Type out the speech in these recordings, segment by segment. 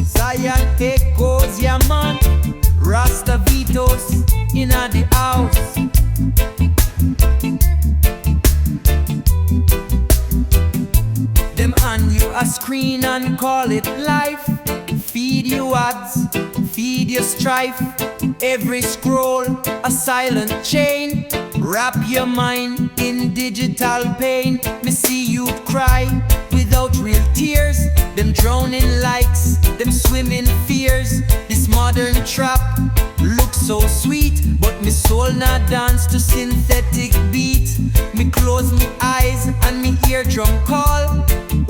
Zion take goes, yeah man. RASTA VIBES inna the house. Them hand you a screen and call it life. Feed you ads, feed you strife. Every scroll a silent chain. Wrap your mind in digital pain. Me see you cry without real tears. Them drowning likes, them swimming fears. This modern trap looks so sweet, but me soul not dance to synthetic beat. Me close me eyes and me eardrum call.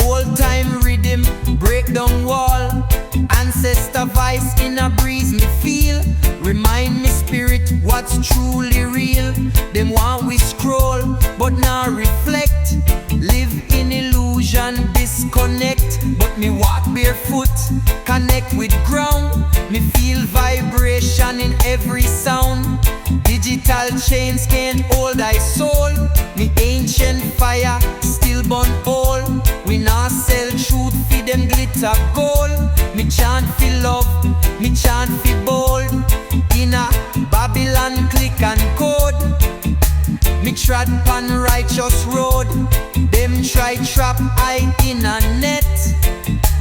Old time rhythm break down wall. Ancestor voice in a breeze me feel. Remind me spirit what's truly real. Them want we scroll but now reflect. Live in illusion, disconnect. But me walk barefoot, connect with ground. Me feel vibration in every sound. Digital chains can't hold thy soul. Me ancient fire still burn all. We not sell truth for them glitter gold. Me chant for love, me chant for bold. In a Babylon click and code. Me trod pan righteous road. Them try trap I in a net,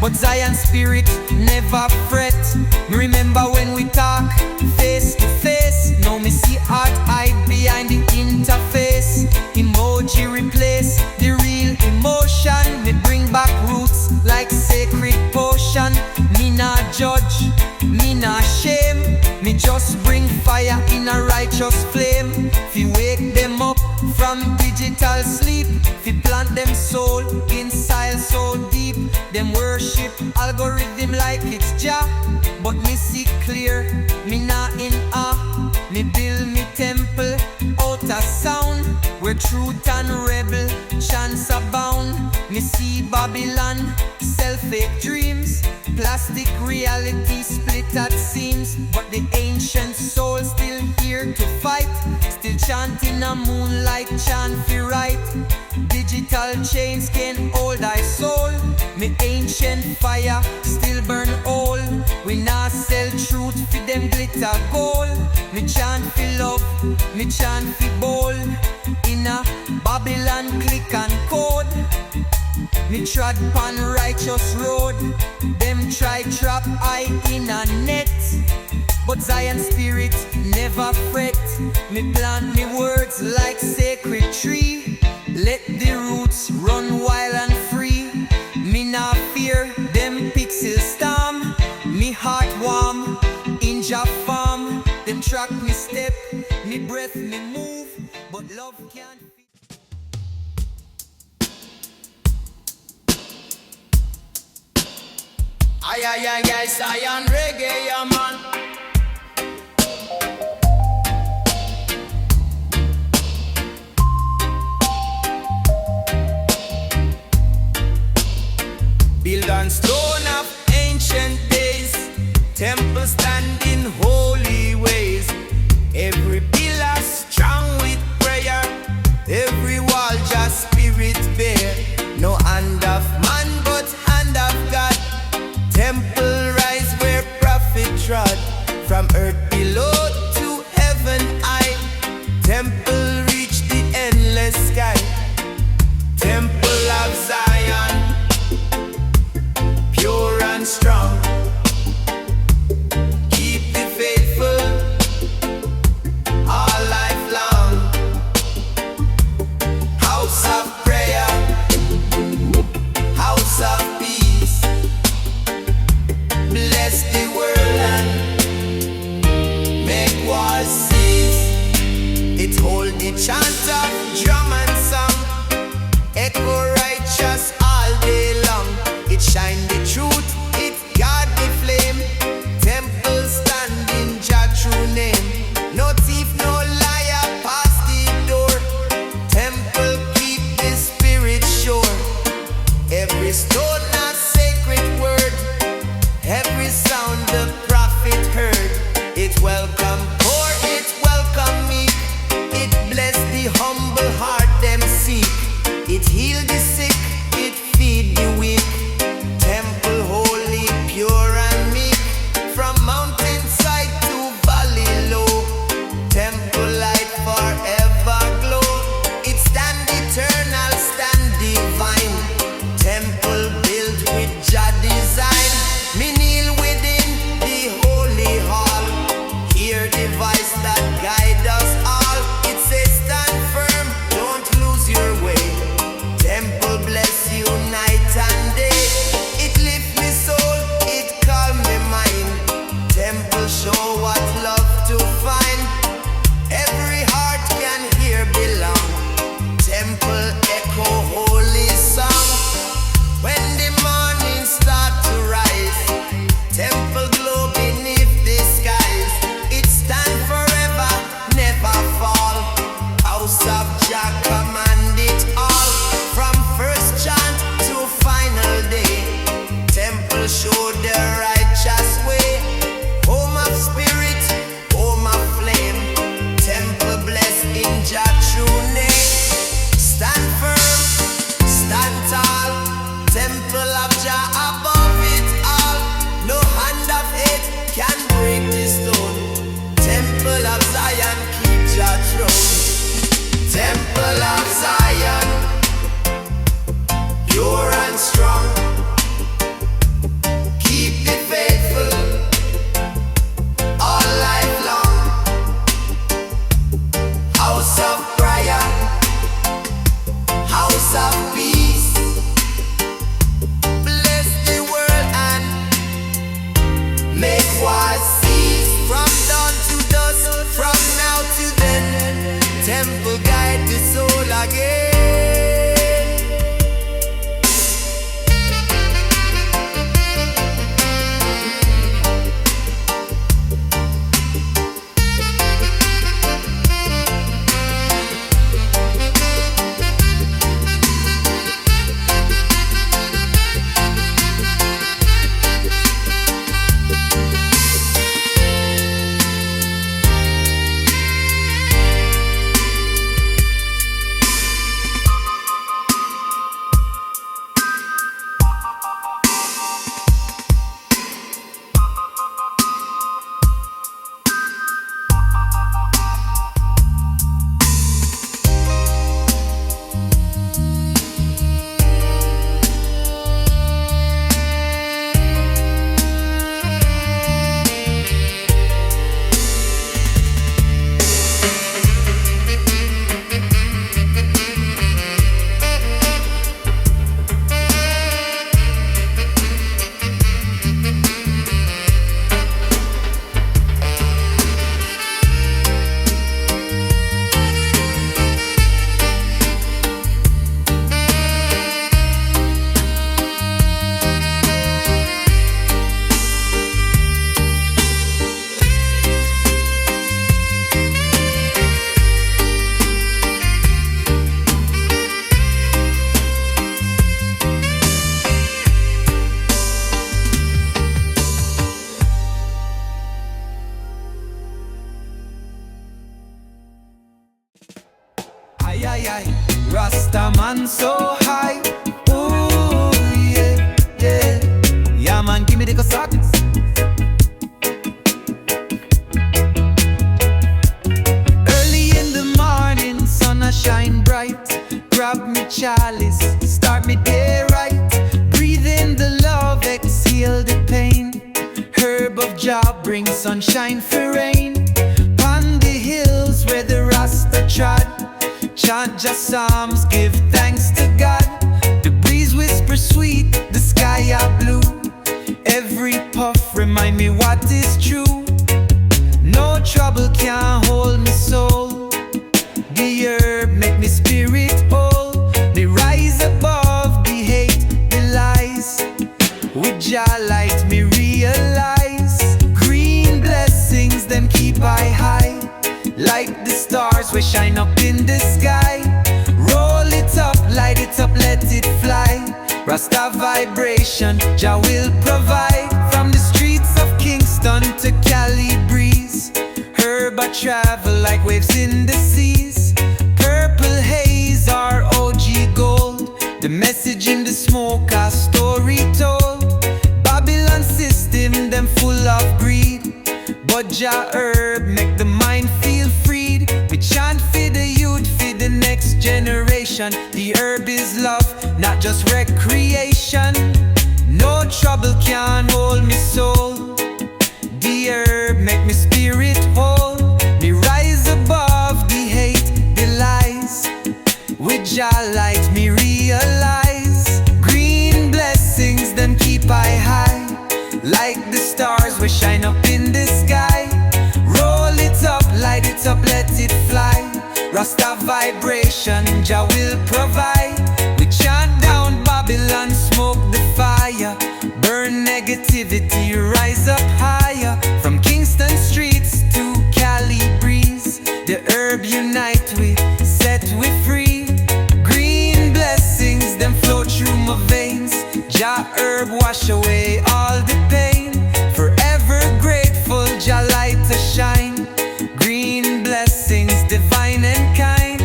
but Zion spirit never fret. Me remember when we talk face to face. Now me see art hide behind the interface. Emoji replace the real emotion. Me bring back roots like sacred potion. Me not judge, me not shame. Me just bring fire in a righteous flame. Fi wake them up from digital sleep. Fi plant them soul in soil so deep. Them worship algorithm like it's Jah, but me see clear, me not in awe. Me build me temple out of sound, where truth and rebel chants abound. Me see Babylon, self-fake dreams. Plastic reality split at seams, but the ancient soul still here to fight. Still chanting a moonlight chant for right. Digital chains can't hold thy soul. Me ancient fire still burn all. We not sell truth for them glitter gold. Me chant for love, me chant for bold. In a Babylon click and code. Me trod pan righteous road. Them try trap I in a net, but Zion spirit never fret. Me plant me words like sacred tree. Let the roots run wild and free. Me not fear them pixel storm. Me heart warm in Jah farm. Them track me step, me breath me move, but love can't. Ay, Zion reggae, yeah man. Build on stone of ancient days, temple standing holy ways. Every pillar strong with prayer, every wall just spirit bear. No hand of man but hand of God. Temple rise where prophet trod. From earth below to heaven high. Temple reach the endless sky. Temple of Zion, pure and strong. Keep the faithful all life long. House of prayer, house of peace. Bless the world and Aye, aye, aye. Rasta man so high. Ooh, yeah, yeah. Yeah, man, give me the cassette. Early in the morning, sun a shine bright. Grab me chalice, start me day right. Breathe in the love, exhale the pain. Herb of Jah bring sunshine for rain. On the hills where the Rasta trod, chant Jah psalms, give thanks to God. The breeze whisper sweet, the sky are blue. Every puff remind me what is true. No trouble can hold me soul. The herb make me spirit whole. Me rise above the hate, the lies. With Jah light me realize. Green blessings them keep I high. Like the stars we shine up in the sky. Roll it up, light it up, let it fly. Rasta vibration, Jah will provide. From the streets of Kingston to Cali breeze. Herb I travel like waves in the seas. Purple haze, our OG gold. The message in the smoke, our story told. Babylon system, them full of greed. But Jah herb make the mind feel freed. We chant for the youth, for the next generation. The herb is love, not just recreation. No trouble can hold me soul. The herb make me spirit whole. Me rise above the hate, the lies. With Jah light me realize. Green blessings them keep I high. Like the stars we shine up in the sky. Roll it up, light it up, let it fly. Rasta vibration, Jah will provide. We chant down Babylon, smoke the fire. Burn negativity, rise up higher. From Kingston streets to Cali breeze. The herb unite we, set we free. Green blessings them flow through my veins. Jah herb wash away all the pain. Forever grateful, Jah light to shine. Green blessings divine and kind.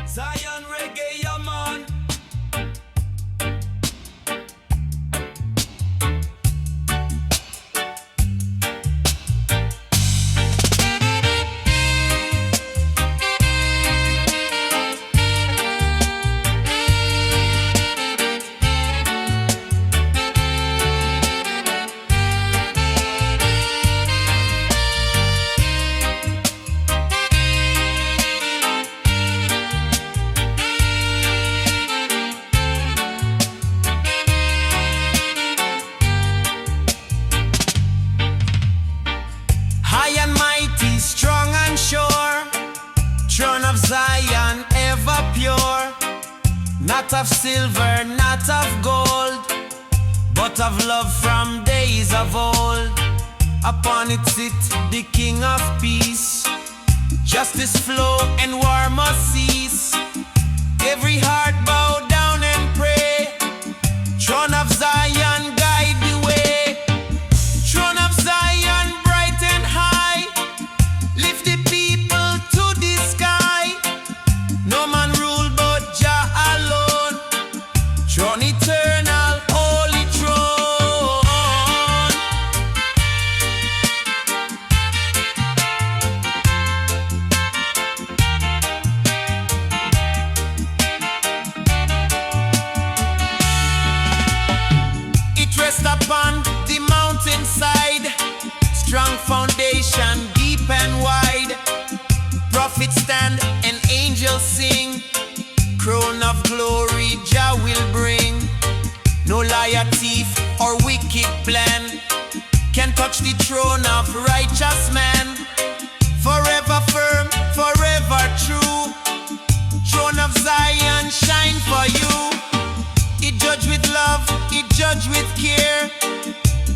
Zion Reggae, yeah man. Throne of Zion, ever pure. Not of silver, not of gold, but of love from days of old. Upon it sit the King of Peace. Justice flow and war must cease. Every heart bow down and pray. Throne of Zion, guide the way. Throne of Zion, bright and high. Lift the people to the sky. No man rule but Jah alone. Throne eternal, holy throne. It rests upon the mountainside. Strong foundation, deep and wide. Prophets stand and angels sing. No liar, thief, or wicked plan can touch the throne of righteous man. Forever firm, forever true. Throne of Zion shine for you. It judge with love, it judge with care.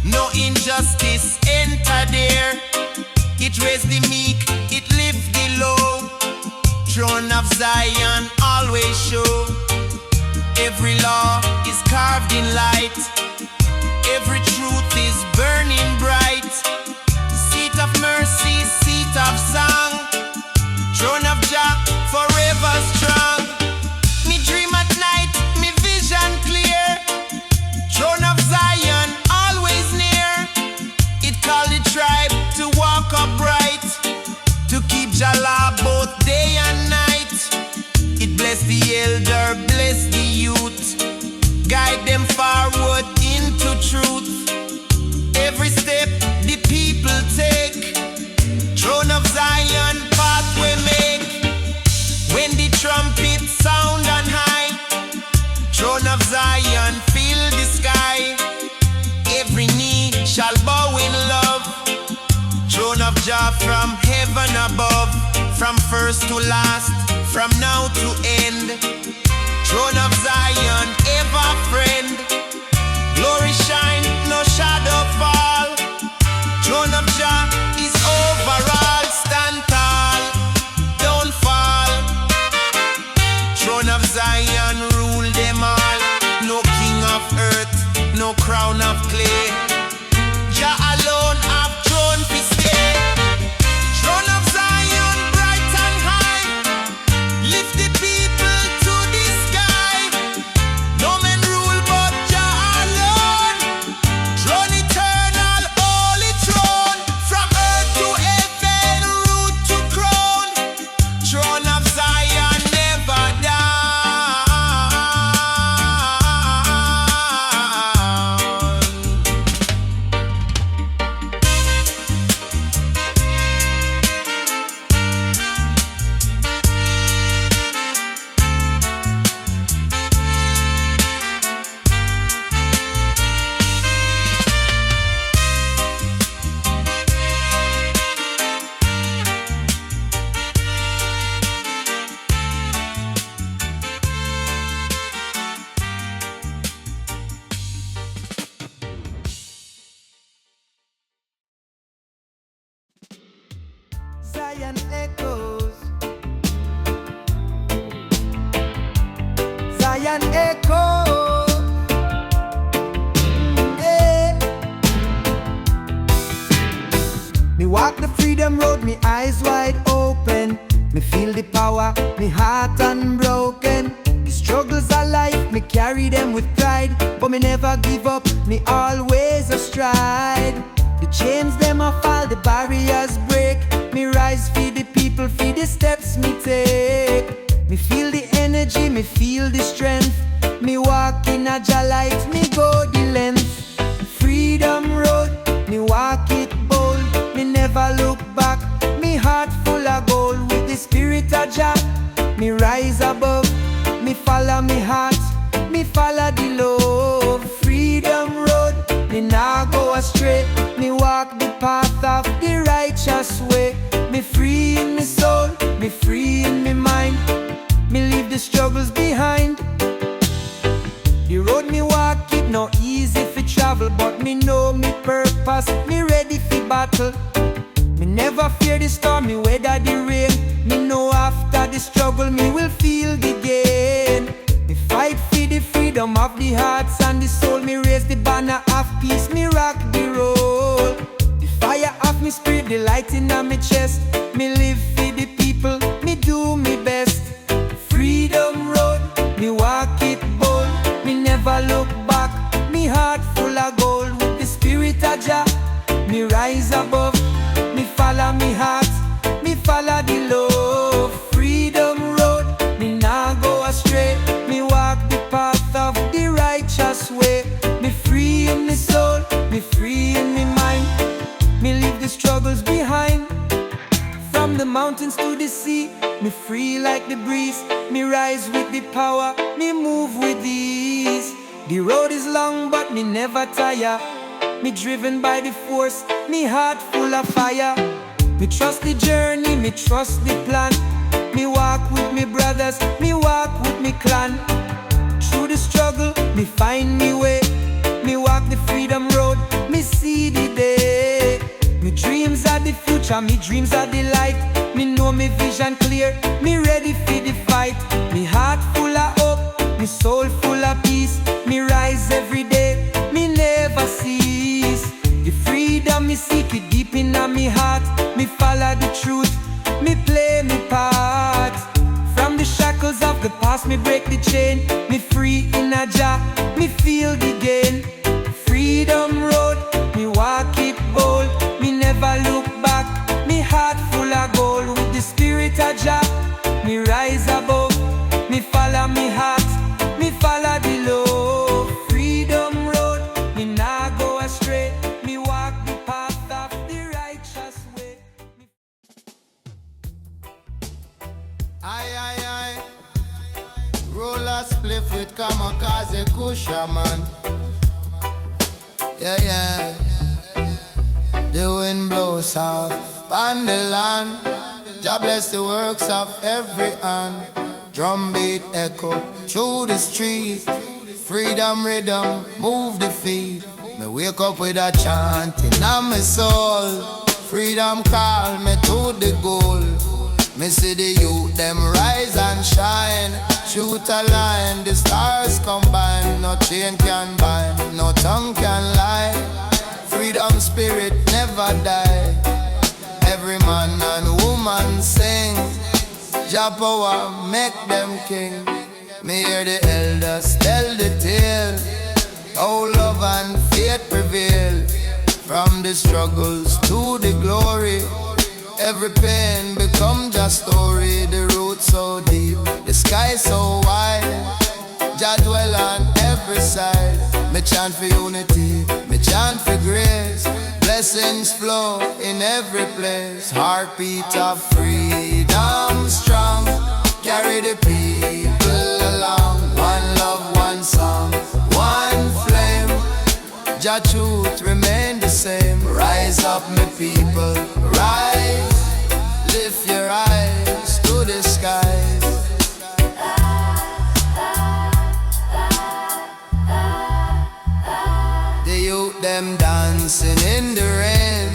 No injustice enter there. It raise the meek, it lift the low. Throne of Zion always show. Every law is carved in light. Every truth is burning bright. Seat of mercy, seat of song. Throne of Jah forever strong. Me dream at night, me vision clear. Throne of Zion always near. It called the tribe to walk upright, to keep Jah law both day and night. It bless the elder, bless the youth, guide them forward into truth. Every step the people take, Throne of Zion pathway make. When the trumpet sound on high, Throne of Zion fill the sky. Every knee shall bow in love. Throne of Jah from heaven above. From first to last, from now to end. Throne of Zion ever friend. Glory shine, no shadow fall. Throne of Jah is overall. Stand tall, don't fall. Throne of Zion rule them all. No king of earth, no crown of clay. Jah alone have throne to stay. Throne of Zion bright and high, lift the people to the sky. No man rule but Jah alone. Throne eternal, holy throne. From earth to heaven, root to crown. Throne of Zion never down. Zion echoes. Zion echoes. Yeah. Me walk the freedom road, me eyes wide open. Me feel the power, me heart unbroken. The struggles of life, me carry them with pride. But me never give up, me always a stride. The chains them a fall, the barriers break. Me rise for the people, for the steps me take. Me feel the energy, me feel the strength. Me walk in a Jah light, me go the length. Freedom road, me walk it bold. Me never look back, me heart full of gold. With the spirit of Jah, me rise above. Me follow me heart, me follow the love. Freedom road, me nah go astray. Me walk the path of the righteous way. Me free in me soul, me free in me mind. Me leave the struggles behind. The road me walk it no easy fi travel, but me know me purpose, me ready fi battle. Me never fear the storm, me weather the rain. Me know after the struggle me will feel the gain. Me fight for the freedom of the hearts and the soul. Me raise the banner of peace, me rock the roll. The fire of me spirit, the light in my chest. Me live for the people, me do me best. Freedom road, me walk it bold. Me never look back, me heart full of gold. With the spirit of Jah, me rise above. Me follow me heart, me follow the love. Freedom road, me nah go astray. Me walk the path of the righteous way. Me free in me soul, me free in me mind. Me leave the struggles behind. From the mountains to the sea, me free like the breeze. Me rise with the power, me move with ease. The road is long but me never tire. Me driven by the force, me heart full of fire. Me trust the journey, me trust the plan. Me walk with me brothers, me walk with me clan. Through the struggle, me find me way. Me walk the freedom road, me see the day. Me dreams are the future, me dreams are the light. Me know me vision clear, me ready for the fight. Me heart full of hope, me soul full of peace. Me rise every day, me never cease. The freedom me seek it deep in me heart. Me follow the truth, me play me part. From the shackles of the past, me break the chain. Me free in a Jah, me feel the gain. Freedom road, me walk it bold. Me never look back, me heart full of gold. With the spirit of Jah, me rise above. Me follow me heart, me follow the love. Freedom road, me nah go astray. Me walk the path of the righteous way. Aye. Roll a spliff with kamikaze kush, man. Yeah. The wind blows soft on the land. Jah bless the works of every hand. Drum beat echo through the street. Freedom rhythm move the feet. Me wake up with a chant in my soul. Freedom call me to the goal. Me see the youth them rise and shine. Shoot a line, the stars combine. No chain can bind, no tongue can lie. Freedom spirit never die. Every man and woman sing. Jah power make them king. Me hear the elders tell the tale. How love and faith prevail. From the struggles to the glory. Every pain become just story. The roots so deep, the sky so wide. Jah dwell on every side. Me chant for unity, me chant for grace. Blessings flow in every place. Heartbeat of freedom strong. Carry the people along. One love, one song, one flame. Jah truth remain the same. Rise up, me people, rise. Lift your eyes to the skies. The youth them dancing in the rain.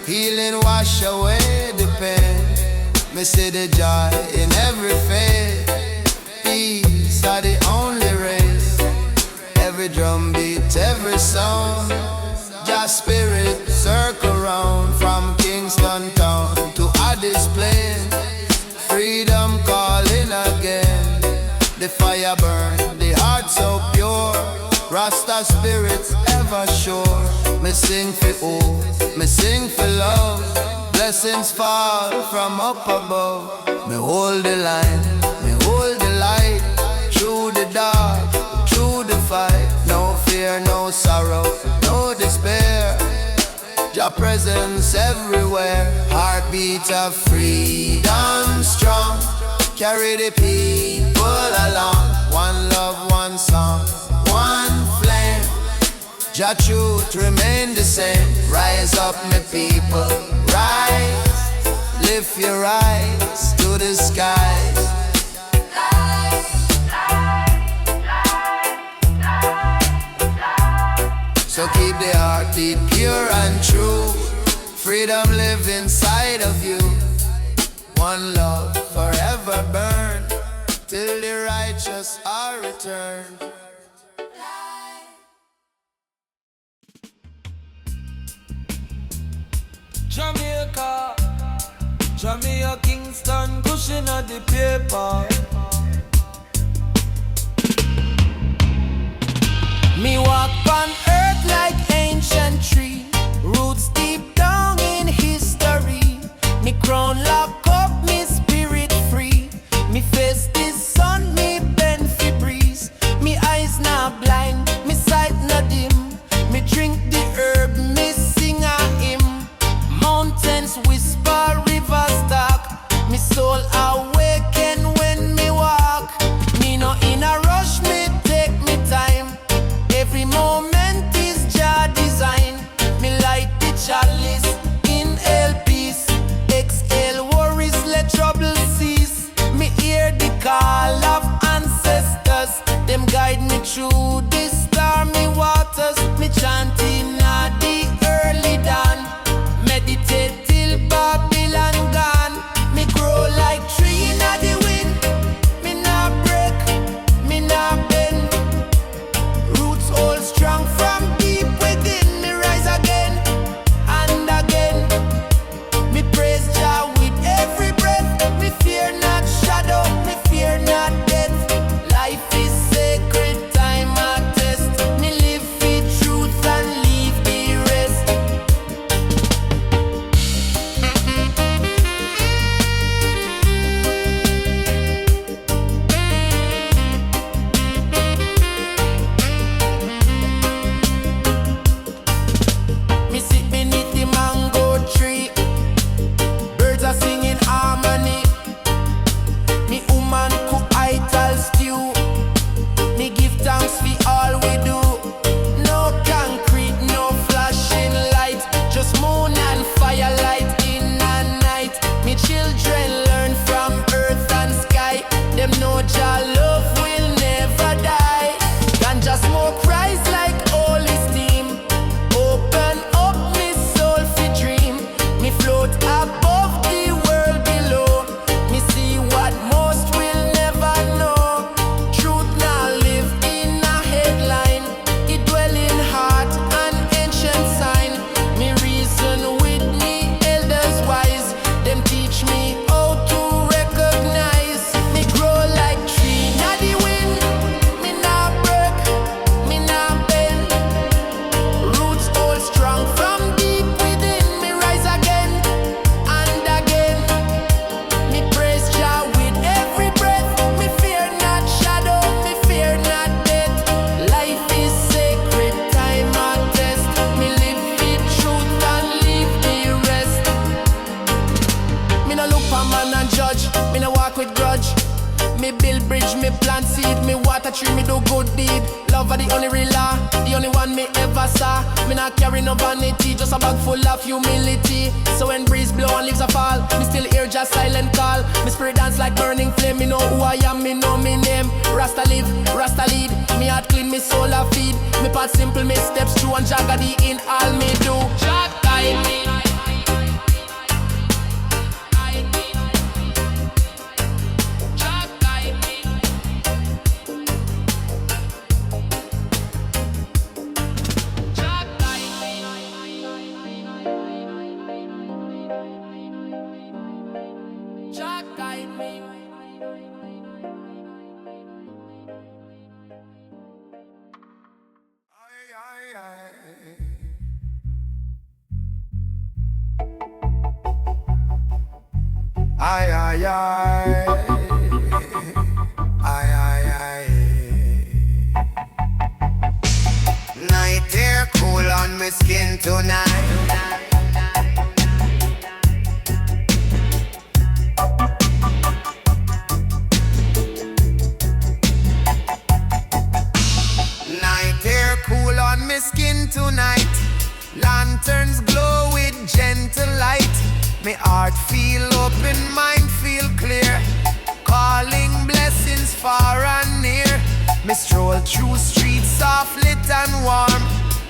Healing wash away the pain. Me see the joy in every face. Peace are the only race. Every drum beat, every sound. Jah spirit circle round. From Kingston town to Addis Plain. Freedom calling again. The fire burn, the heart so pure. Rasta spirits ever sure. Me sing for hope, me sing for love. Blessings fall from up above. Me hold the line, me hold the light. Through the dark, through the fight. No fear, no sorrow, no despair. Your presence everywhere. Heartbeat of freedom strong. Carry the people along. One love, one song, one flame. Your truth remain the same. Rise up, my people, rise. Lift your eyes to the skies. So keep the heartbeat pure and true. Freedom live inside of you. One love forever burn. Till the righteous are returned. Jamaica Kingston, cushion of the paper. Me walk on earth like ancient tree. Roots deep down in history. Me crown lock up, me spirit free. Me face the sun, me bend fi breeze. Me eyes not blind, me sight not dim. Me drink the herb, me sing a hymn. Mountains whisper, rivers talk. Me soul awaken when me walk. Me no in a rush, me take me time. through the stormy waters. Me chanting at the early dawn. Meditate till Babylon gone. Me grow like tree in the wind. Me not break, me not bend. Roots hold strong from deep within. Me rise again and again. Me praise Jah with every breath. Me fear not shadow, me fear not death. Life is sacred, time I test. Me live for truth and leave the rest. Me sit beneath the mango tree. Birds are singing harmony. Me woman cook ital stew. Me give thanks for all we do. No concrete, no flashing light. Just moon and firelight in the night. Me children learn from earth and sky. Them know Jah love will never die. Ganja smoke rise like holy steam. Open up me soul for dream. Me float above the world below. Me see what most will never know. Truth now live in a headline. It dwell in heart, an ancient sign. Me reason with me elders wise. Them teach me how to recognize. Me grow like tree in the wind. Me not break, me not bend. Roots hold strong from deep within. Me rise again and again. Me praise Jah with every breath. Me fear not shadow, me fear not death. Life is sacred, time I test. Me live the truth and leave the rest. Me no look for man and judge. Me no walk with grudge. Me build bridge, me plant seed, me water tree, me do good deed. Love are the only real law, the only one me ever saw. Me not carry no vanity, just a bag full of humility. So when breeze blow and leaves a fall, me still hear just silent call. Me spirit dance like burning flame. Me know who I am, me know me name. Rasta live, Rasta lead. Me heart clean, me soul a feed. Me path simple, me steps true and jagadi in all me do. Jah guide me. Jah guide me. Aye, aye, aye. Aye, aye, aye. Night air cool on my skin tonight. Night air cool on my skin tonight. Lanterns glow with gentle light. My heart feel open, mind feel clear. Calling blessings far and near. Me stroll through streets soft lit and warm.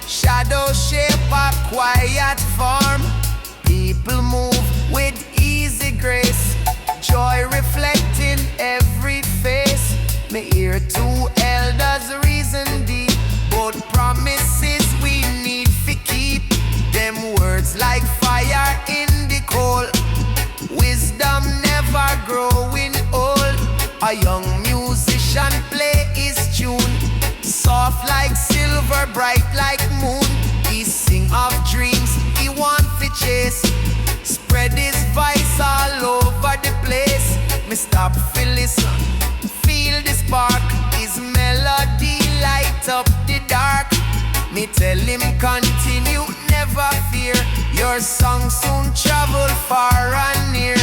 Shadow shape a quiet form. People move with easy grace. Joy reflecting every face. Me hear two elders reason deep. Both promises we need to keep. Them words like fire in the coal. Wisdom never growing old. A young musician play his tune. Soft like silver, bright like moon. He sing of dreams he want to chase. Spread his voice all over the place. Me stop to listen, feel the spark. His melody light up the dark. Me tell him continue, never fear. Your song soon travel far and near.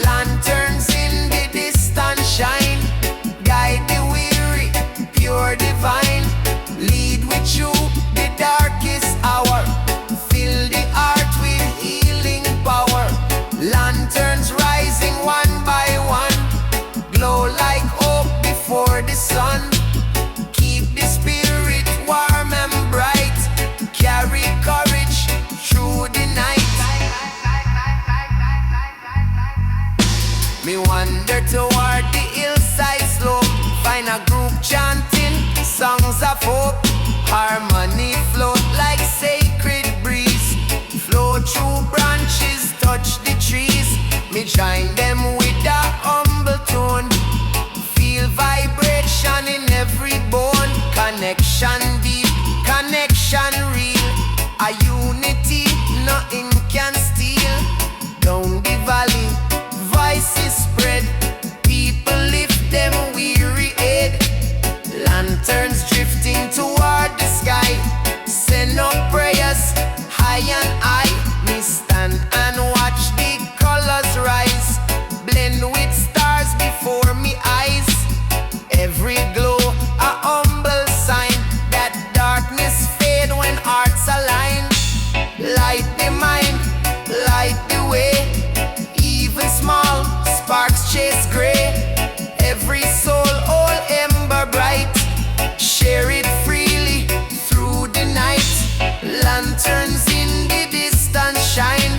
Lanterns in the distance shine. Guide the weary, pure divine. Lead with you the darkest hour. Fill the heart with healing power. Lanterns rising one by one. Glow like hope before the sun. Keep the Me wander toward the hillside slope, find a group chanting songs of hope. Harmony float like sacred breeze, flow through branches, touch the trees. Me join them with a humble tone, feel vibration in every bone. Connection deep, connection real, a unity nothing can steal. Down the valley, voices spread, people lift them weary head. Lanterns drifting toward the sky, send up prayers high and high. Me stand and watch the colors rise, blend with stars before me eyes. Every glow a humble sign that darkness fade when hearts align. Light the mind, light the way, even small sparks chase gray. Every soul all ember bright, share it freely through the night. Lanterns in the distance shine,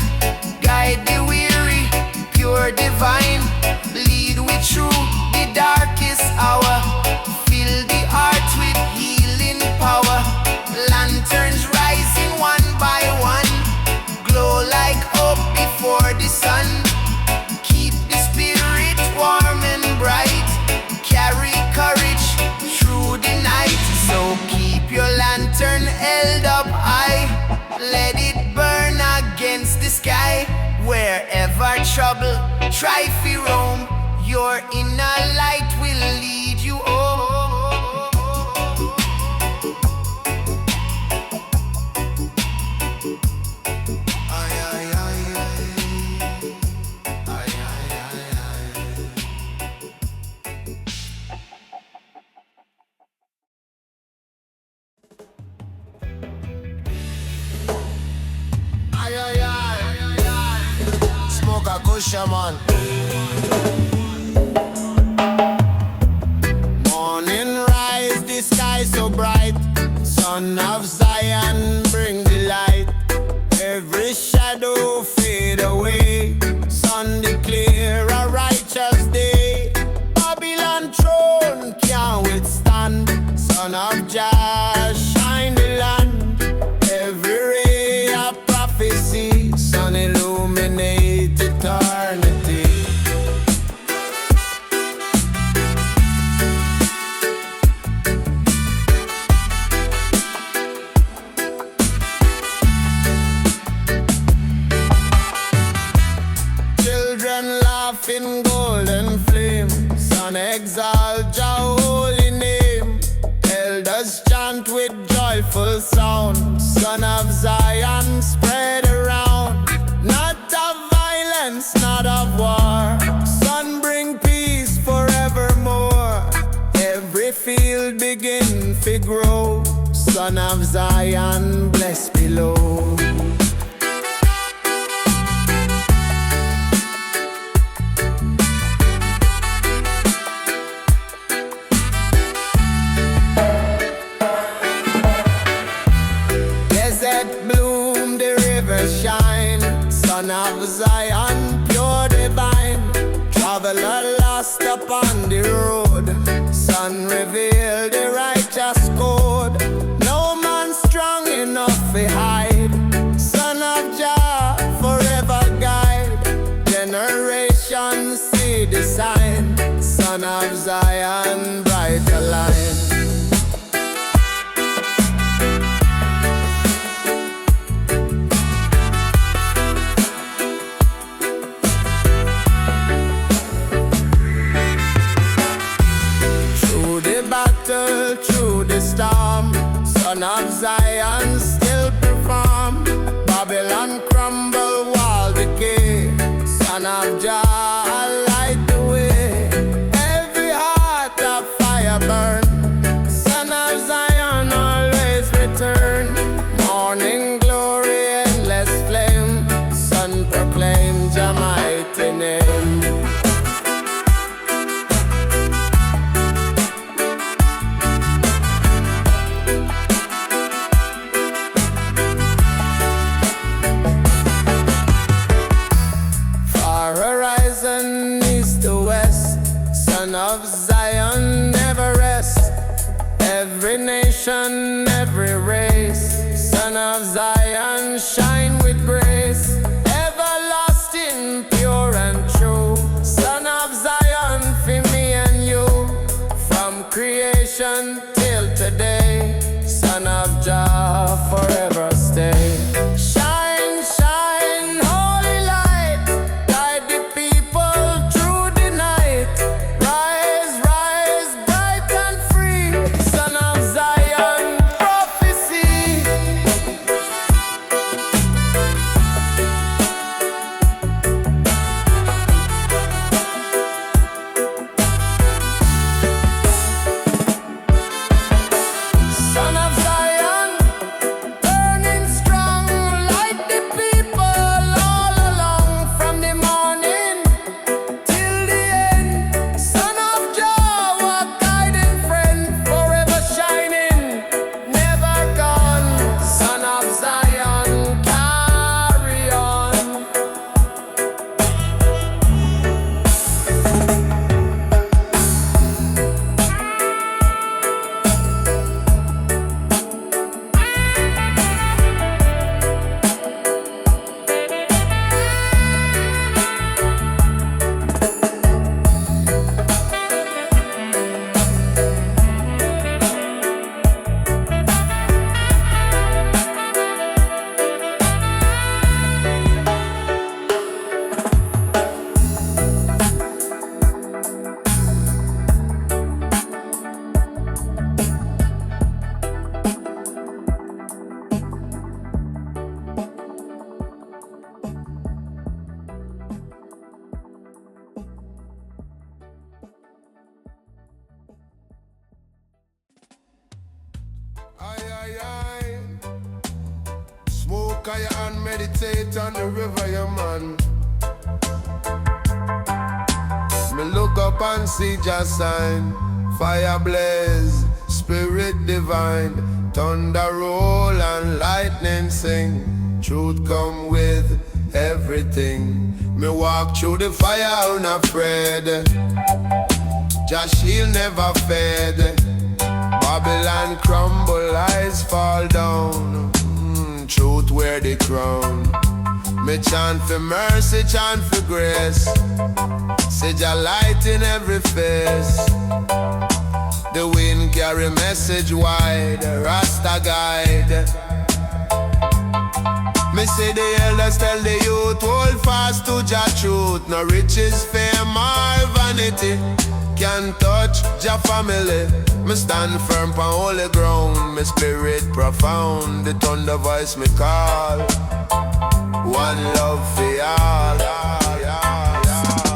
guide the weary, pure divine. Lead we through the darkest hour, fill the heart with healing power. Lanterns rising one by one, glow like hope before the sun. Keep the spirit warm and bright, carry courage through the night. So keep your lantern held up high, let it burn against the sky. Wherever trouble try to roam, your inner light will lead you home. Smoke a kush, man. Morning rise, the sky so bright. Son of Zion, bring the light. Every shadow fade away. Sun declare a righteous day. Babylon throne can't withstand. Son of Jah, shine the land. Every ray of prophecy, sun illuminate eternity. Children laugh in golden flame, sun exalt Jah holy name. Elders chant with joyful sound, son of Zion spread around. Not of violence, not of war, sun bring peace forevermore. Every field begin to grow, son of Zion bless below. Bloom, the river shine, son of Zion, pure divine. Traveler lost upon the road, sun reveal the righteous code. No man strong enough to hide, son of Jah forever guide. Generations see the sign, son of Zion bright line. Through the storm, son of Zion still perform. Babylon crumble, wall decay, son of Jah light the way. Every heart of fire burn, son of Zion always return. Morning glory, endless flame, sun proclaim Jah mighty name. of your hand, meditate on the river, yeah, man. Me look up and see just sign. Fire blaze, spirit divine. Thunder roll and lightning sing. Truth come with everything. Me walk through the fire unafraid. Jah shield never fade. Babylon crumble, eyes fall down. Truth wear the crown. Me chant for mercy, chant for grace. Say Jah light in every face. The wind carry message wide, Rasta guide. Me say the elders tell the youth, hold fast to Jah truth. No riches, fame or vanity can touch Jah family. Me stand firm on holy ground, my spirit profound. The thunder voice me call, one love for all.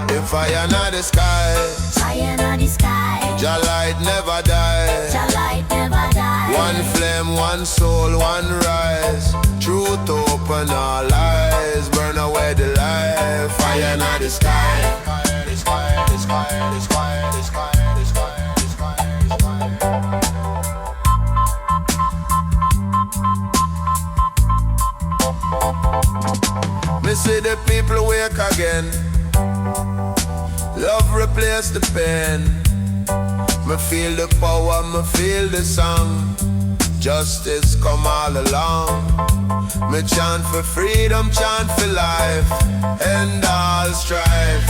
The fire in the sky, fire in the sky. Jah light never die. Jah light never die. One flame, one soul, one rise. Truth open all eyes, burn away the light. Fire in the sky. The sky, the sky, the sky, the sky, the sky, the sky, the sky. Me see the people wake again. Love replace the pain. Me feel the power, me feel the song. Justice come all along. Me chant for freedom, chant for life. End all strife.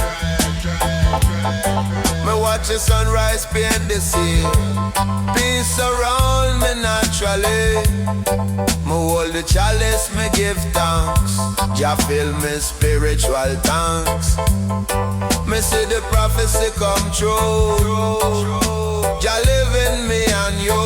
Me watch the sunrise paint the sea. Peace surround me naturally. Me hold the chalice, me give thanks. Jah fill me spiritual tanks. Me see the prophecy come true. Jah live in me and you.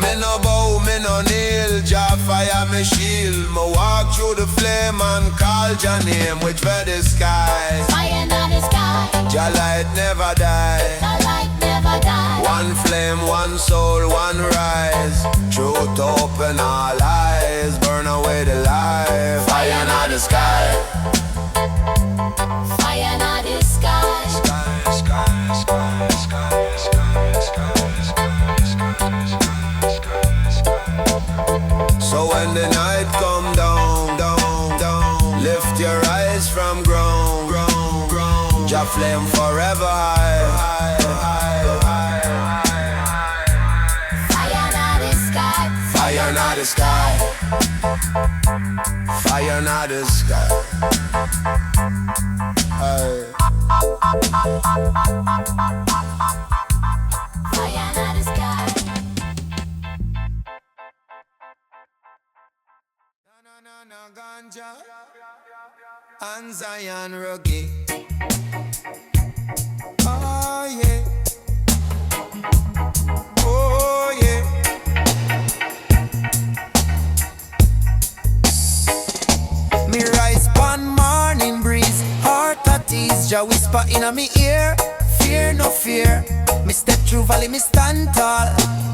Me no bow, me no kneel. Jah fire me shield. Me walk through the flame and call Jah name with the sky. Fire in the sky. Jah light never die. Jah light never die. One flame, one soul, one rise. Truth open all eyes, burn away the life. Fire in the sky. Fire in the sky. Sky, sky, sky, sky, sky, sky, sky, sky, sky. So when the night come down, down, down, lift your eyes from ground, ground, ground. Jah flame forever high, high, high, high. Fire in the sky. Fire in the sky. Fire in the sky. Aye. Fire in the sky. Na ganja and Zion Reggae. Oh yeah. Oh yeah. Me rise pon morning breeze, heart at ease. Jah whisper in me ear, fear no fear. Me step through valley, me stand tall.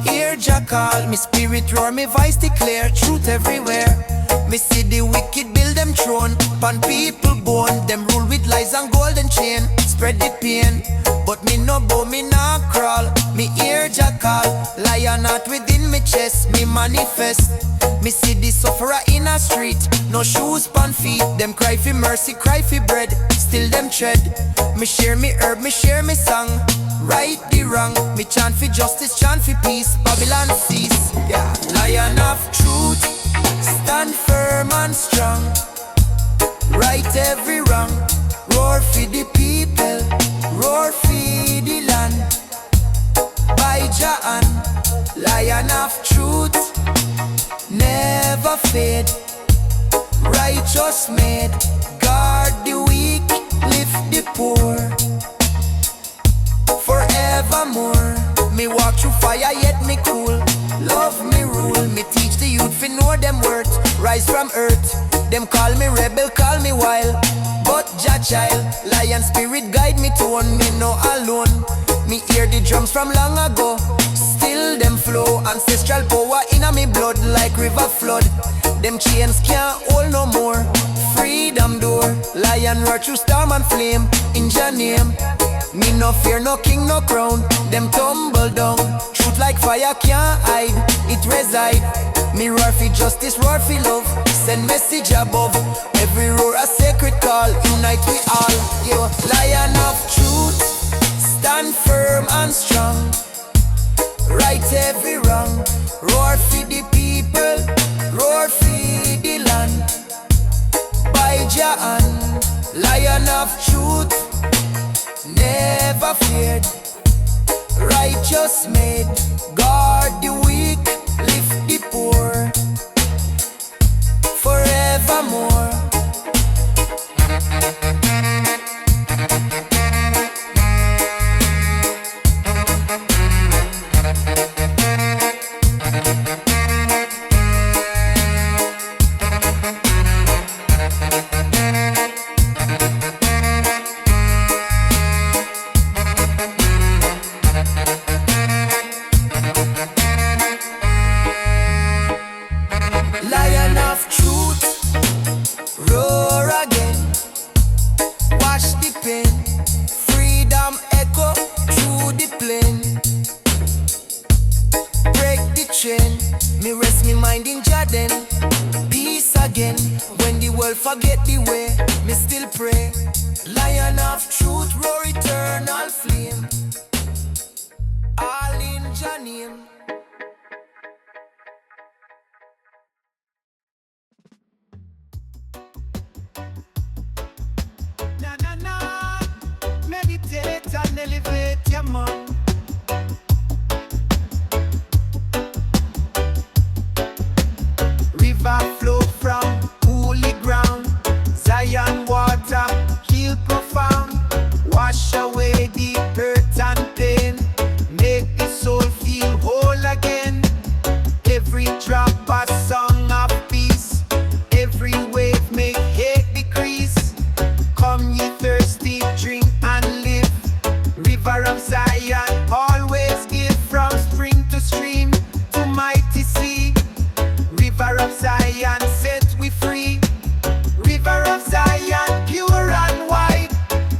Hear Jah call, me spirit roar, me voice declare truth everywhere. Me see the wicked build them throne pon people bone. Them rule with lies and golden chain, spread the pain. But me no bow, me nah crawl. Me hear Jah call, lion heart within me chest, me manifest. Me see the sufferer in a street, no shoes pon feet. Them cry for mercy, cry for bread, still them tread. Me share me herb, me share me song, right the wrong. Me chant for justice, chant for peace, Babylon cease. Yeah, lion of truth, stand firm and strong, right every wrong. Roar for the people, roar for the land. By Jah and lion of truth, never fade. Righteous made, guard the weak, lift the poor. Forevermore, me walk through fire yet me cool. Love me rule, me teach the youth fi know them worth. Rise from earth, them call me rebel, call me wild. But Jah child, lion spirit guide me to one. Me no alone, me hear the drums from long ago. Still Still them flow, ancestral power in a me blood like river flood. Them chains can't hold no more. Freedom door, lion roar through storm and flame. In your name, me no fear no king no crown. Them tumble down, truth like fire can't hide. It reside. Me roar for justice, roar for love. Send message above. Every roar a sacred call. Unite we all. Yo, lion of truth, stand firm and strong. Right every wrong. Roar for the people, roar for the land. By Jah hand, lion of truth, never feared. Righteous made, guard the weak, lift the poor, forevermore. Lion of truth, roar again. Wash the pain, freedom echo through the plain. Break the chain, me rest me mind in Jordan. Peace again, when the world forget the way, me still pray. Lion of truth, roar eternal flame. All in Jah name. Meditate and elevate your mind. River flow from holy ground. Zion water heal profound. Wash away the hurt and pain. Make the soul feel whole again. Every drop a song of peace. Every wave make hate decrease. Come ye thirsty, drink and live. River of Zion, always give from spring to stream to mighty sea. River of Zion, set we free. River of Zion, pure and wide.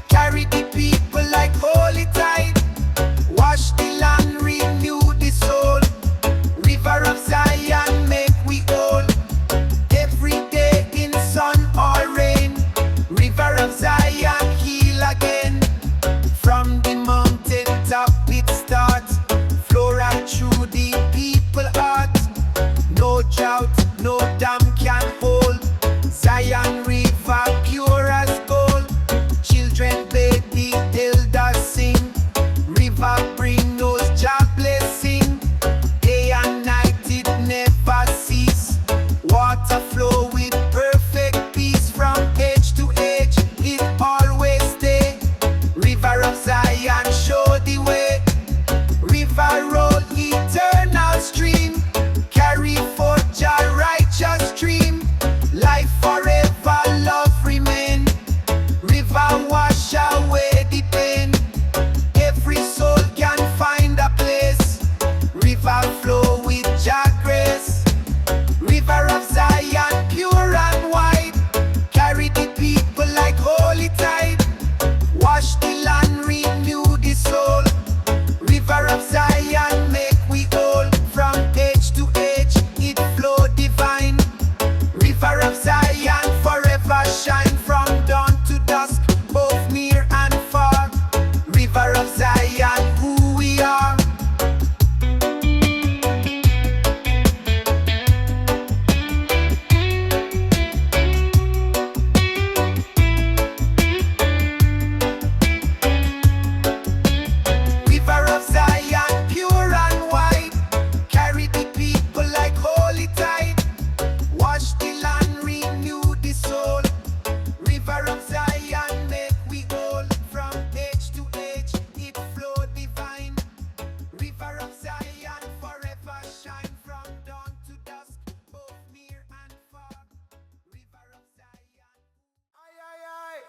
Carry the people like holy tide. Wash the land, renew the soul. River of Zion, make we whole. Every day in sun or rain. River of Zion, heal again. From the mountain top it starts. Flow right through the people heart. No drought, no dam can hold. Zion river pure as gold. Children bathe, the elders sing. River bring those Jah blessing. Day and night it never cease. Water flow with perfect peace. From age to age it always stay. River of Zion show the way. River roll eternal stream. Carry forth Jah righteous stream. Life forever, love remain. River wash away the pain. Every soul can find a place. River flow with Jah grace. River of Zion, pure and wide. Carry the people like holy tide. Wash the land, renew the soul. River of Zion, make we whole. From age to age, it flow divine. River of Zion, forever shine. From dawn to dusk, both near and far. River of Zion, who we are. River of Zion, pure and wide. Carry the people like holy tide. Wash the land, renew the soul. River of Zion, make we whole. From age to age, it flow divine. River of Zion, forever shine. From dawn to dusk, both near and far. River of Zion. Aye, aye, aye.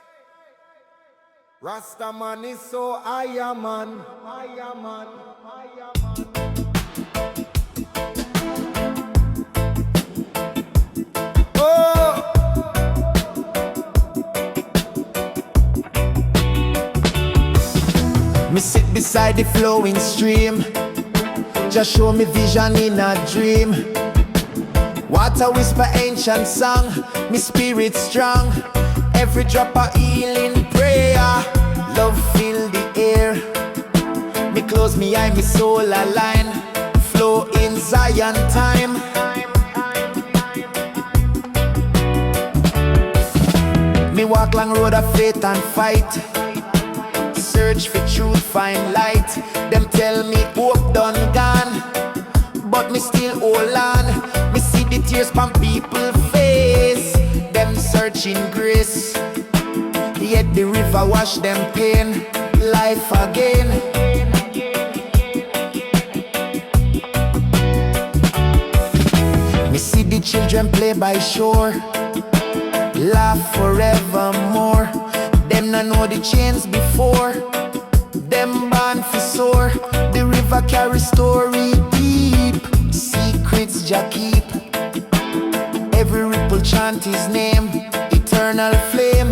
Rasta man is so high, man. High, man. High, man. Me sit beside the flowing stream, just show me vision in a dream. Water whisper ancient song, me spirit strong. Every drop of healing prayer, love fill the air. Me close me eye, me soul align, flow in Zion time. Me walk long road of faith and fight, search for truth, find light. Them tell me hope done gone, but me still hold on. Me see the tears from people face, them searching grace. Yet the river wash them pain, life again. Me see the children play by shore, laugh forevermore. Them no know the chains before, them born for soar. The river carry story deep, secrets Jah keep. Every ripple chant his name, eternal flame.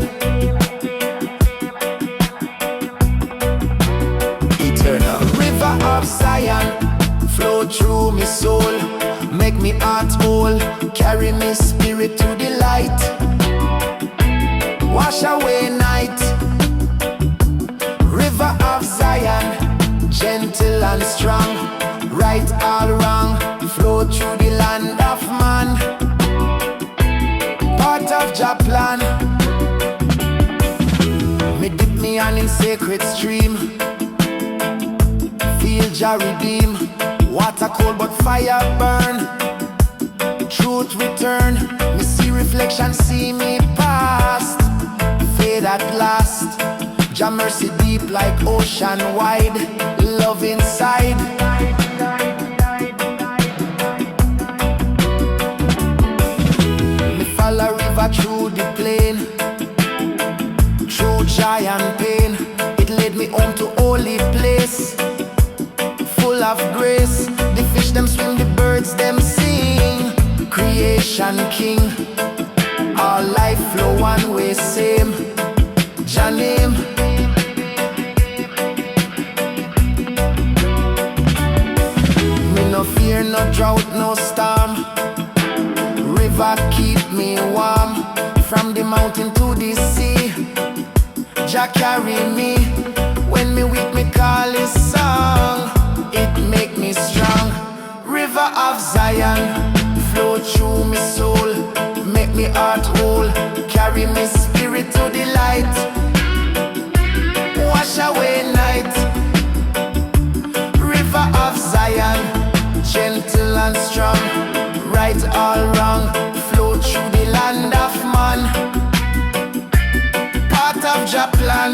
Eternal river of Zion, flow through me soul, make me heart whole, carry me spirit to the light. Wash away night, river of Zion, gentle and strong, right all wrong, flow through the land of man, part of Jah plan. Me dip me hand in sacred stream, feel Jah redeem. Water cold but fire burn, truth return. Me see reflection, see me past, fade at last. Jah mercy deep like ocean wide, love inside. Me follow river through the plain, through giant pain. It led me home to holy place, full of grace. The fish them swim, the birds them sing. Creation king, all life flow one way same. Jah name. Me no fear no drought, no storm. River keep me warm, from the mountain to the sea. Jah carry me, when me weak me call his song. It make me strong. River of Zion, flow through me soul, make me heart whole, carry me spirit to the light. Wash away night, river of Zion, gentle and strong, right all wrong, flow through the land of man, part of Jah plan.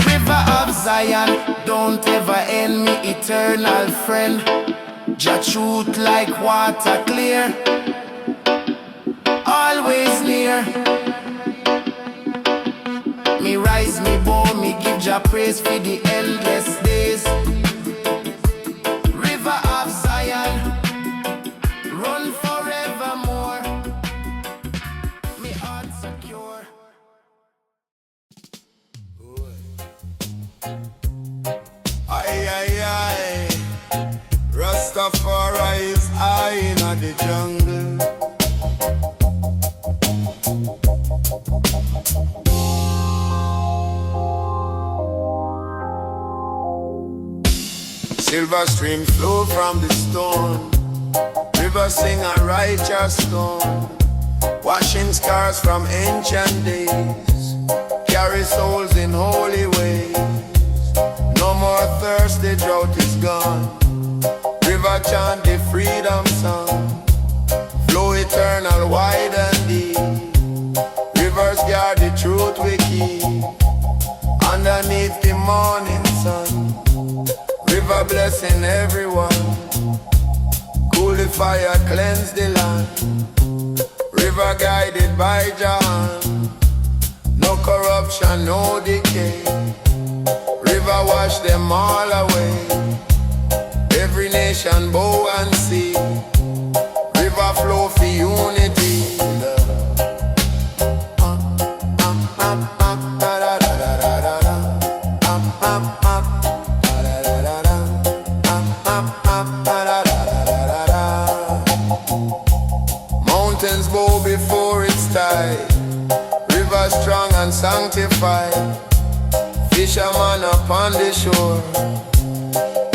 River of Zion, don't ever end me eternal friend. Jah truth like water clear, always near. Me rise, me bow, me give Jah praise for the endless days. River of Zion, run forevermore, me heart secure. Aye, aye, aye. Rastafari is high in the jungle. Silver stream flow from the stone, river sing a righteous stone, washing scars from ancient days, carry souls in holy ways. No more thirst, the drought is gone. River chant the freedom song, flow eternal, wide and deep. Rivers guard the truth we keep, underneath the morning sun. River blessing everyone, cool the fire, cleanse the land. River guided by Jah, no corruption, no decay. River wash them all away, every nation bow and see. River flow for unity. river strong and sanctified. Fisherman upon the shore,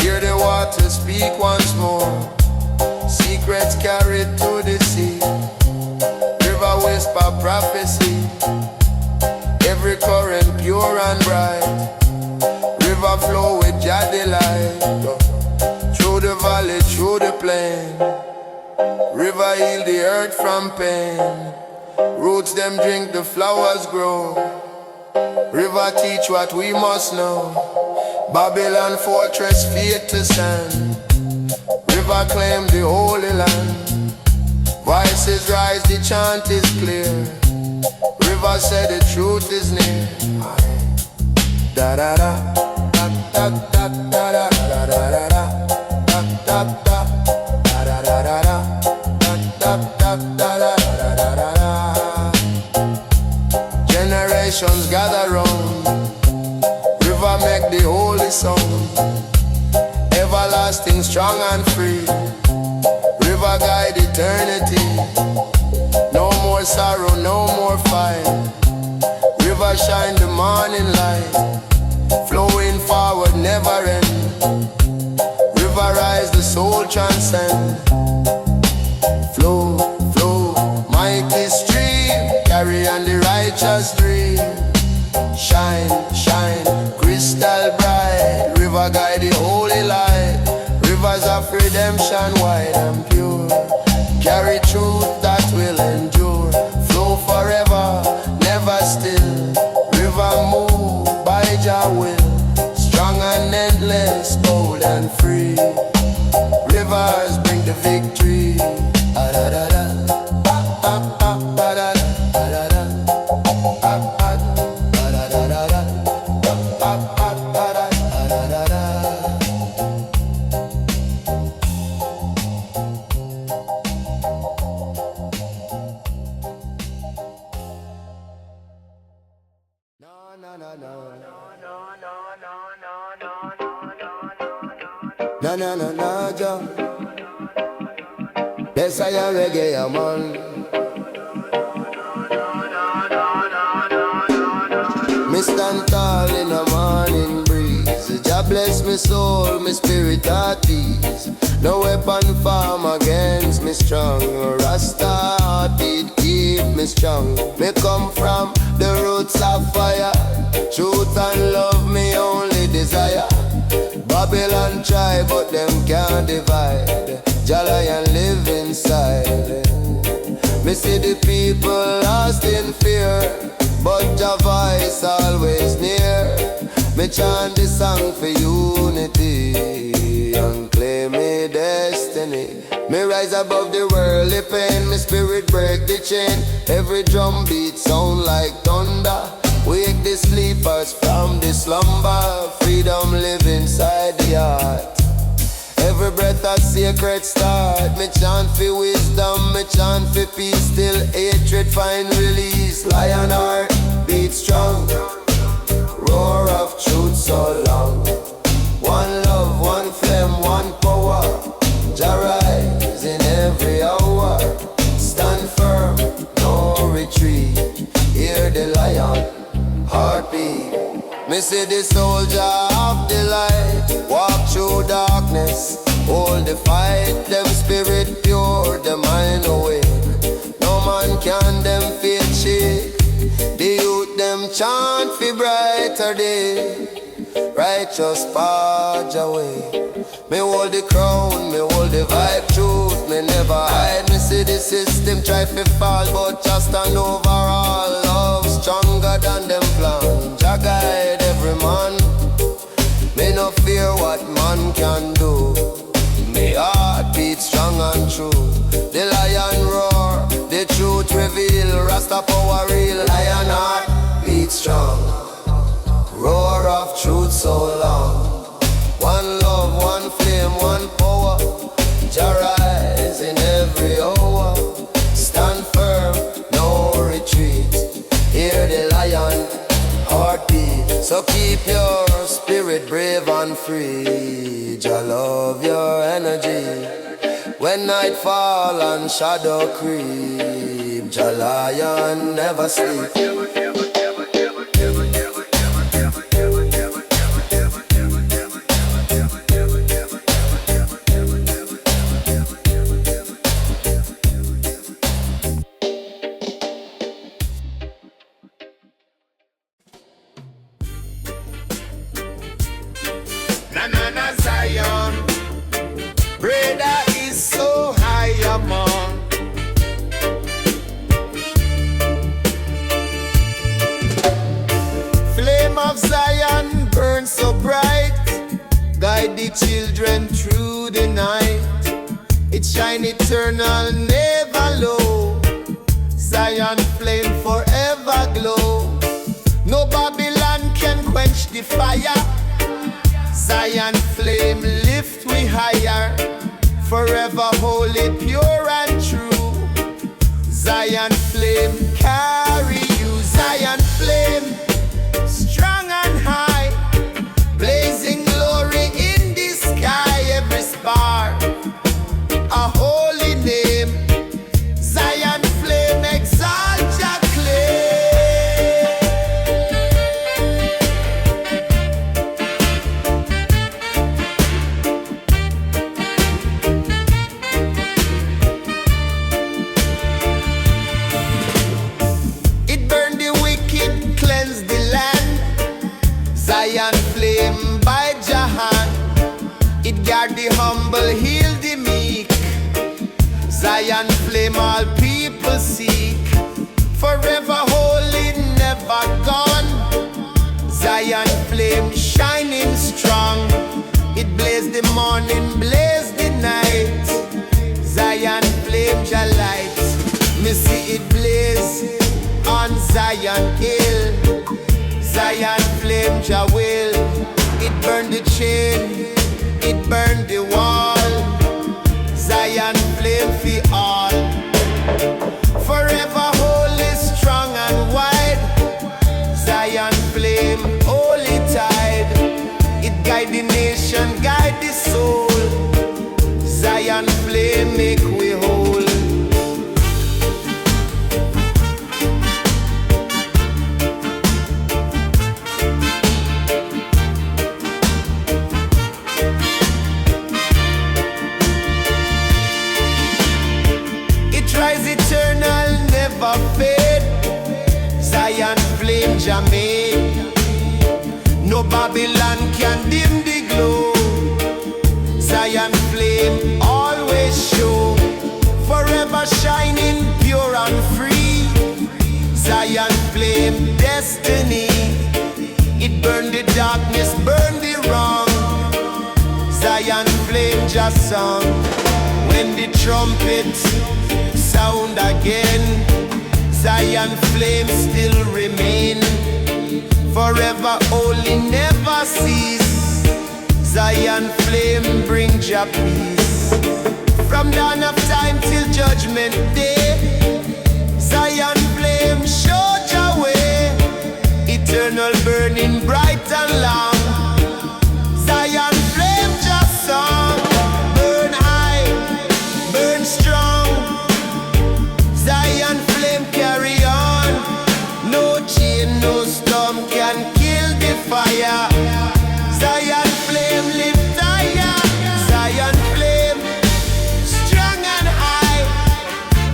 hear the water speak once more. Secrets carried to the sea. River whisper prophecy. Every current pure and bright. River flow with Jah delight. Through the valley, through the plain. River heal the earth from pain. Roots them drink, the flowers grow. River teach what we must know. Babylon fortress feet to stand. River claim the holy land. Voices rise, the chant is clear. River said the truth is near. Da da da da da da da da da da da da da da. Generations gather round. River make the holy sound. Everlasting, strong and free. River guide eternity. No more sorrow, no more fight. River shine the morning light. Flowing forward, never end. River rise, the soul transcend. Flow, flow, mighty stream. Carry on the righteous dream. Shine, shine, crystal bright. River guide the holy light. Rivers of redemption, wide and pure. Carry truth that will endure. Flow forever, never still. River move by Jah will. Strong and endless, bold and free. Rivers bring the victory. Na na na na Jah. Yes, I am reggae, man. Me stand tall in the morning breeze. Jah bless me soul, me spirit at peace. No weapon form against me strong. Rasta heartbeat keep me strong. Me come from the roots of fire. Truth and love me only desire. Babylon try but them can't divide. Jah Lion live inside. Me see the people lost in fear, but Jah voice always near. Me chant this song for unity and claim me destiny. Me rise above the worldly pain. Me spirit break the chain. Every drum beat sound like thunder. Wake the sleepers from the slumber. Freedom live inside the heart. Every breath a sacred start. Me chant for wisdom, me chant for peace. Till hatred find release. Lion heart beat strong. Roar of truth so long. One love, one flame, one power. Jah rise in every hour. Stand firm, no retreat. Hear the lion heartbeat. Me see the soldier of the light. Walk through darkness, hold the fight. Them spirit pure, the mind awake. No man can them feel shake. The youth them chant for brighter day. Righteous path away. Me hold the crown, me hold the vibe. Truth, me never hide. Me see the system try to fall, but just stand overall. Love stronger than them plan. Jah guide every man. Me no fear what man can do. Me heart beat strong and true. The lion roar, the truth reveal. Rasta power real. Lion heart beat strong. Roar of truth so long. One love, one flame, one power. Jah rise in every hour. Stand firm, no retreat. Hear the lion heartbeat. So keep your spirit brave and free. Jah love your energy. When night fall and shadow creep, Jah Lion never sleep. the children through the night. It shine eternal, never low. Zion flame forever glow. No Babylon can quench the fire. Zion flame lift we higher. Forever holy, pure and true. Zion flame carry you. Zion flame strong and high, blazing glory in the sky. Every spark a holy name. Zion flame exalt your claim. It burn the wicked, cleanse the land. Zion flame by Jahan. It guard the humble, heal the meek. Zion flame all people seek. Forever holy, never gone. Zion flame shining strong. It blaze the morning, blaze the night. Zion flame your light. Me see it blaze on Zion hill. Zion flame your will. It burn the chain, it burn the wall. Zion flame for all. Forever holy, strong and wide. Zion flame, holy tide. It guide the nation, guide the soul. Zion flame make we whole. Rise eternal, never fade. Zion flame Jamaica. No Babylon can dim the glow. Zion flame always show. Forever shining, pure and free. Zion flame destiny. It burn the darkness, burn the wrong. Zion flame just song. When the trumpet sound again, Zion flame still remain. Forever holy, never cease. Zion flame bring your peace. From dawn of time till judgment day, Zion flame show your way. Eternal burning bright and long. Zion flame just song. Burn high, burn strong. Zion flame carry on. No chain, no storm can kill the fire. Zion flame lift higher. Zion flame strong and high,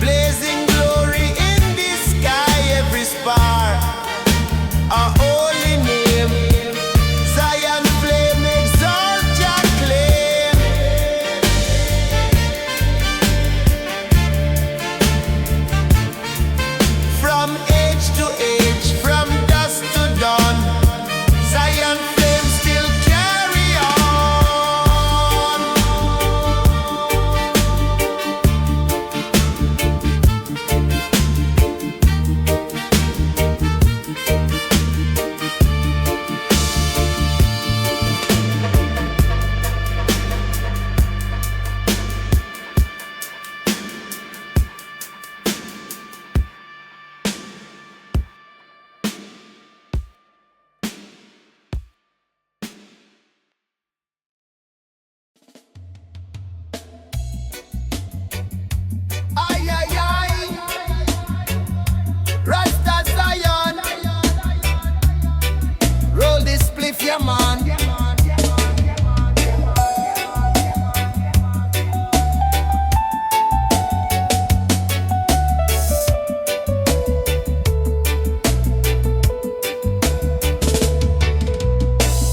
blazing glory in the sky. Every spark a holy name. Zion flame exalt your claim. From age to age, from dusk to dawn, Zion flame still carry on. Ay, ay, ay. Rasta Zion. Roll this spliff, yeah, man.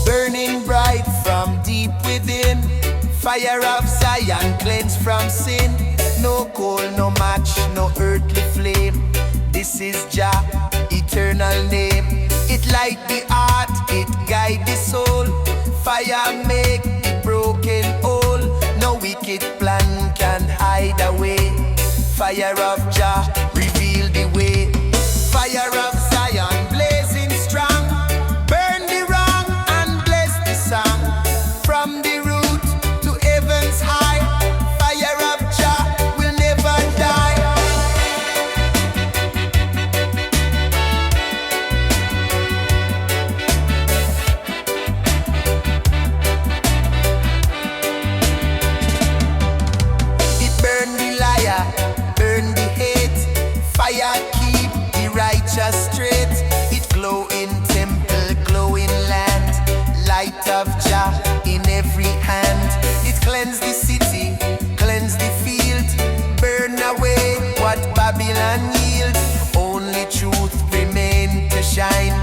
Burning bright from deep within. Fire of Zion cleanse from sin. No coal, no match, no earthly flame. This is Jah, eternal name. It light the heart, it guide the soul. Fire make the broken the way. Fire of Jah, reveal the way. Fire of Zion, blazing strong. Burn the wrong and bless the song. From the root to heaven's high. Fire of Jah will never die. It burn the liar, burn the hate. Fire keep the righteous straight. It glow in temple, glow in land. Light of Jah in every hand. It cleanse the city, cleanse the field. Burn away what Babylon yield. Only truth remain to shine.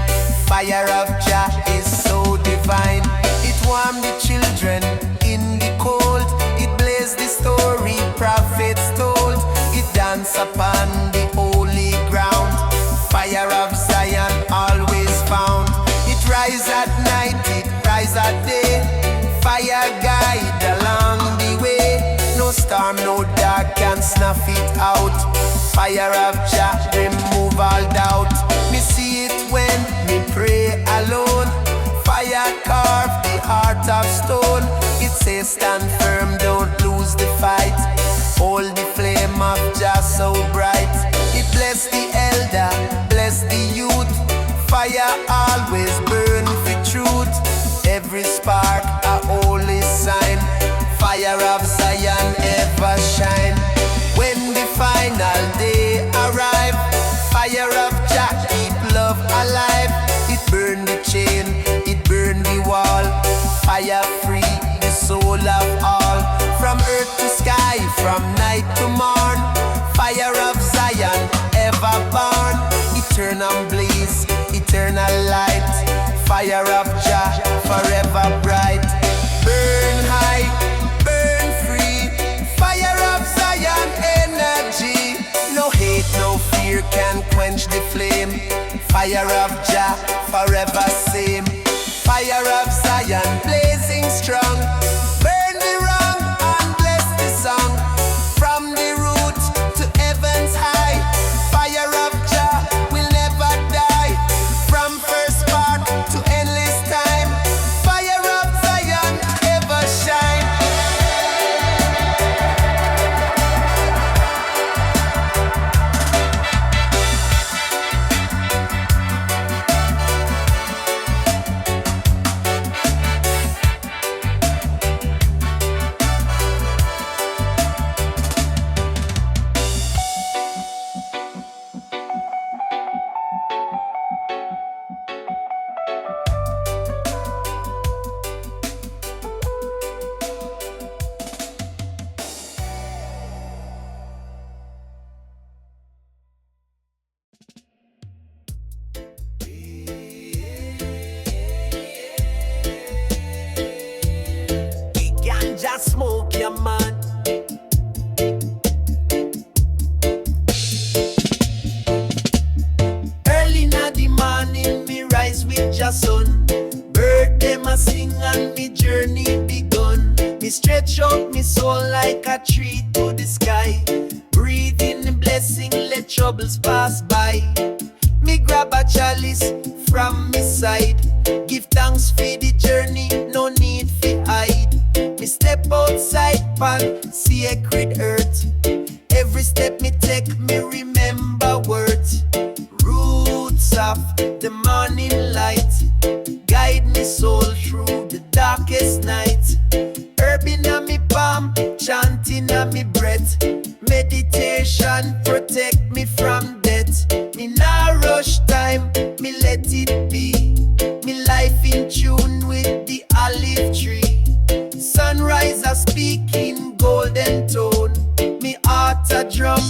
Fire of Jah is so divine. It warm the children in the cold. It blaze the story prophets told. It dance upon the holy ground. Fire of Zion always found. It rise at night, it rise at day. Fire guide along the way. No storm, no dark can snuff it out. Fire of Jah remove all doubt. Me see it when me pray alone. Fire carve the heart of stone. It says stand firm, don't lose the fight. Hold the flame of Jah so bright. It bless the elder, bless the youth. Fire always burn for truth. Every spark a holy sign. Fire of Zion ever shine. When the final day arrive, fire of Jah keep love alive. It burn the chain, it burn the wall. Fire free the soul of all. From earth to sky, from night to morn. Fire of Zion ever born. Eternal blaze, eternal light. Fire of Jah forever bright. Burn high, burn free. Fire of Zion energy. No hate, no fear can quench the flame. Fire of Jah forever same. Fire of Zion blazing strong. Burn the wrong and bless the song. From the root to heaven's high. Fire of Jah will never die. From first spark to endless time. Fire of Zion ever shine. Ganja smoke, yeah man. Early in the morning, me rise with the sun. Bird them a sing and me journey begun. Me stretch out me soul like a tree to the sky. Breathe in the blessing, let troubles pass by. Me grab a chalice from me side. Give thanks for the journey, no need for hide. Me step outside pan sacred earth. Every step me take, me remember worth. Roots of the morning light guide me soul through the darkest night. Herb in me palm, chanting on me breath. Meditation protect me from death. Me nah rush time, me let it be. Me life in tune with the olive tree. Sunrise a speak in golden tone. Me heart a drum,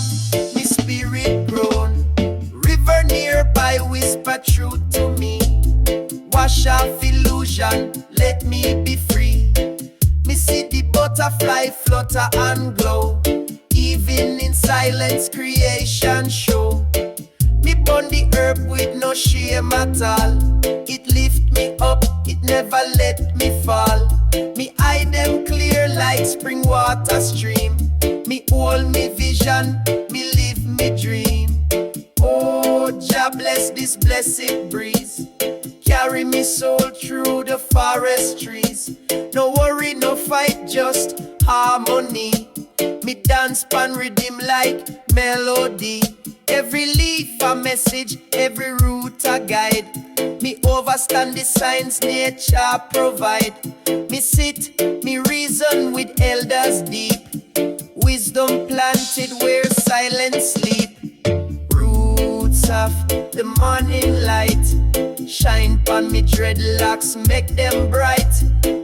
me spirit groan. River nearby whisper truth to me. Wash off illusion, let me be free. Me see the butterfly flutter and glow. Even in silence creation show. Me burn the herb with no shame at all. It lift me up, it never let me fall. Me eye them clear like spring water stream. Me hold me progressive breeze. Carry me soul through the forest trees. No worry, no fight, just harmony. Me dance pan rhythm like melody. Every leaf a message, every root a guide. Me overstand the signs nature provide. Me sit, me reason with elders deep. Wisdom planted where silence sleep. Roots of the morning light shine pon me dreadlocks, make them bright.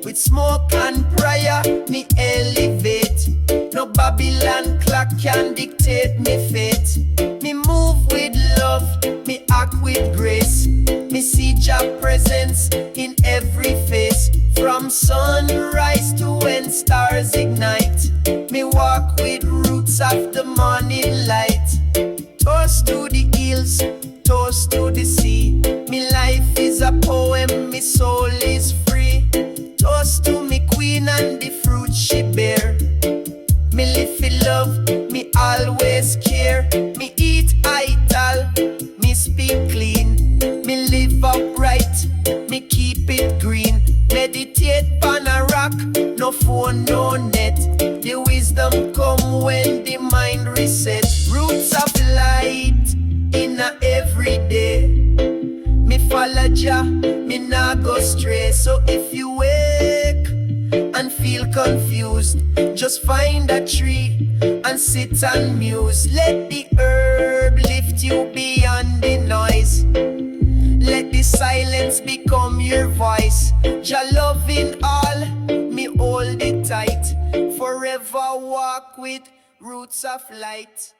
With smoke and prayer, me elevate. No Babylon clock can dictate me fate. Me move with love, me act with grace. Me see Jah presence in every face. From sunrise to when stars ignite. Me walk with roots of the morning light. Toast to the hills, toast to the sea. Me life is a poem, me soul is free. Toast to me queen and the fruit she bear. Me live for love, me always care. Me eat ital, me speak clean. Me live upright, me keep it green. Meditate pan a rock, no phone, no net. The wisdom come when the mind reset. Roots of light in a everyday. Me follow Jah, me nah go stray. So if you wake and feel confused, just find a tree and sit and muse. Let the herb lift you beyond the noise. Let the silence become your voice. Jah loving all, me hold it tight. Forever walk with roots of light.